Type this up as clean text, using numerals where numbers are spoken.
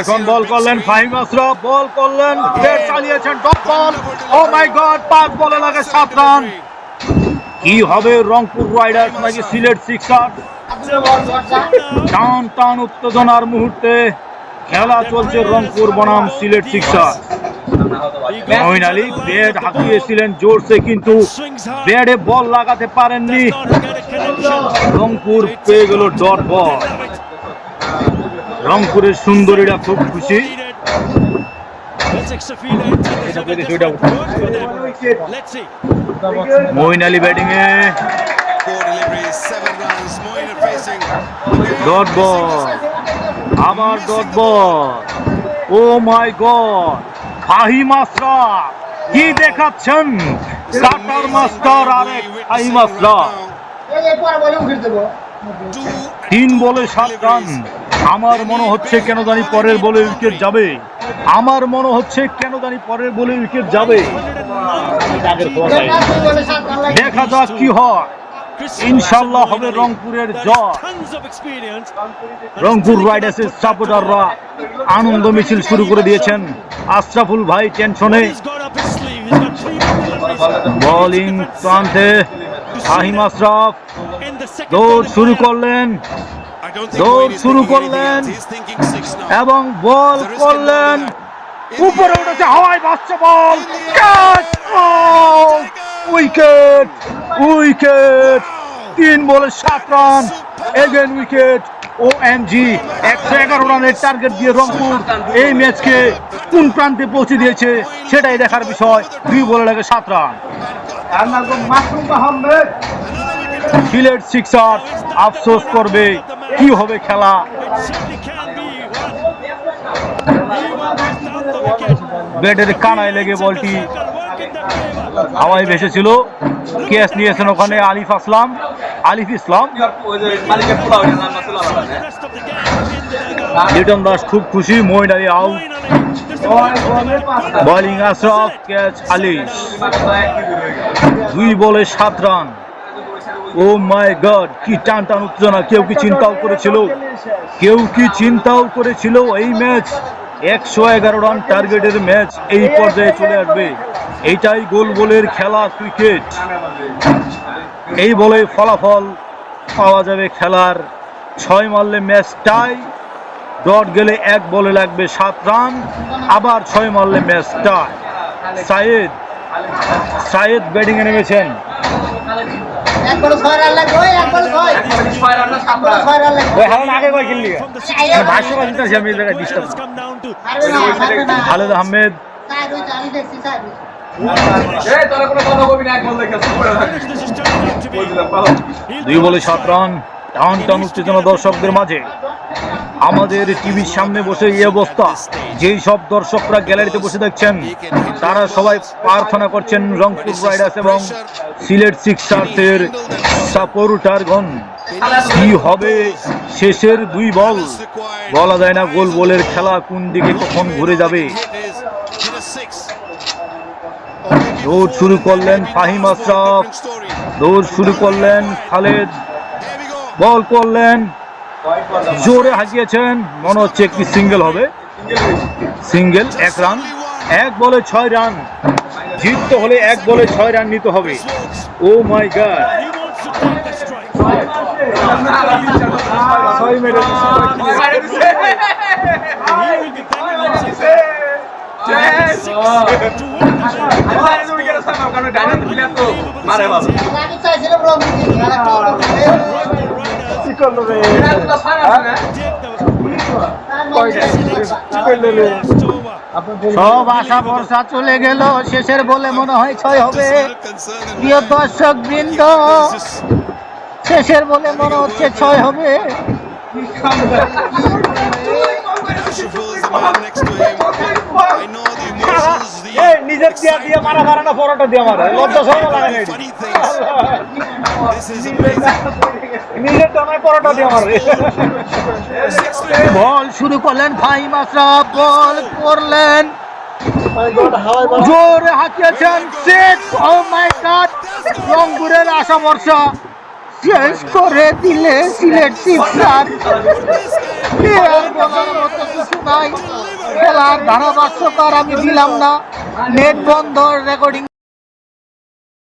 এখন বল করলেন ফাহিম আশরাফ, বল করলেন, চালিয়েছেন ডট বল। ও মাই গড, 5 বলে লাগে 7 রান। কি হবে রংপুর রাইডার্স নাকি সিলেট সিক্সার্স? টান টান উত্তেজনার মুহূর্তে খেলা চলছে রংপুর বনাম সিলেট সিক্সার্স। মঈন আলী ব্যাট হাঁকিয়েছিলেন জোরসে, কিন্তু ব্যাটে বল লাগাতে পারেননি। রংপুর পেয়ে গেল ডট বল। রংপুরের সুন্দরীরা খুব খুশি। মঈন আলী ব্যাটিং এ, ডট বল, আবার ডট বল। ও মাই গড, ফাহিম আশরাফ কি দেখাচ্ছেন! স্টার্টার মাস্টার আরেক ফাহিম আশরাফ, 3 বলে 7 রান। আমার মনে হচ্ছে কেন জানি পরের বলে উইকেট যাবে। আমার মনে হচ্ছে কেন জানি পরের বলে উইকেট যাবে। দেখা যাক কি হয়। ইনশাল্লাহ হবে রংপুরের জয়। রংপুর রাইডার্সের সাপোর্টাররা আনন্দ মিছিল শুরু করে দিয়েছেন। আশরাফুল ভাই টেনশনে। বোলিং প্রান্তে ফাহিম আশরাফ দৌড় শুরু করলেন এবং বল করলেন। উপরে উঠেছে, হাওয়ায় ভাসছে বল, ক্যাচ, উইকেট, উইকেট। 3 বলে 7 রান, এগেন উইকেট। ওএমজি, 111 রানের টার্গেট দিয়ে রংপুর এই ম্যাচকে কোন প্রান্তে পৌঁছে দিয়েছে সেটাই দেখার বিষয়। 2 বলে লাগে 7 রান। সিলেট সিক্সার্স আফসোস করবে। কি হবে খেলা? ব্যাটের কানায় লেগে বলটি হাওয়ায় ভেসেছিল। ক্যাচ নিয়েছেন ওখানে আলিফ ইসলাম। লিটন দাস খুব খুশি। Moeen Ali out. Bowling Ashraf, catch Alif. 2 বলে 7 রান। ও মাই গড, কি টান টান উত্তেজনা! কেউ কি চিন্তাও করেছিল এই ম্যাচ 111 রান টার্গেটের ম্যাচ এই পর্যায়ে চলে আসবে? এইটাই গোল বলের খেলা, ক্রিকেট। এই বলে ফলাফল পাওয়া যাবে খেলার। 6 মারলে ম্যাচ টাই, ডট গেলে 1 বলে লাগবে 7 রান, আবার 6 মারলে ম্যাচ টাই। সায়েদ ব্যাটিং এ নেমেছেন। খালেদ আহমেদ, 2 বলে 7 রান। টান টান উত্তেজনা দর্শকদের মাঝে। আমাদের টিভির সামনে বসে এই অবস্থা। যেই সব দর্শকরা গ্যালারিতে বসে দেখছেন, তারা সবাই প্রার্থনা করছেন রংপুর রাইডার্স এবং সিলেট সিক্সার্সের সাপোর্টারগণ। কি হবে শেষের 2 বল? বলা যায় না গোল বলের খেলা কোন দিকে কখন ঘুরে যাবে। দৌড় শুরু করলেন ফাহিম আশরাফ, দৌড় শুরু করলেন খালেদ, বল করলেন, জোরে হাঁকিয়েছেন। মনে হচ্ছে একটি সিঙ্গেল হবে। Single, 1 run. 1 বলে 6 রান। জিততে হলে 1 বলে 6 রান নিতে হবে। ও মাই গড, সব আশা ভরসা চলে গেল। শেষের বলে মনে হয় 6 হবে। প্রিয় দর্শক বৃন্দ, শেষের বলে মনে হচ্ছে 6 হবে। নিজের দিয়ে মারা মারা না, পরোটা দিয়ে মারা, লজ্জা সব লাগে। নিজের দামায় পরোটা দিয়ে মারে। বল শুরু করলেন ফাহিম আশরাফ, বল করলেন, জোরে হাঁকিয়েছেন, 6। ও মাই গড, রংপুরের আশা ভরসা শেষ করে দিলে সিলেট সিক্সার্স। নাই, খেলার ধারাভাষ্যকার আমি দিলাম না, নেট বন্ধ, রেকর্ডিং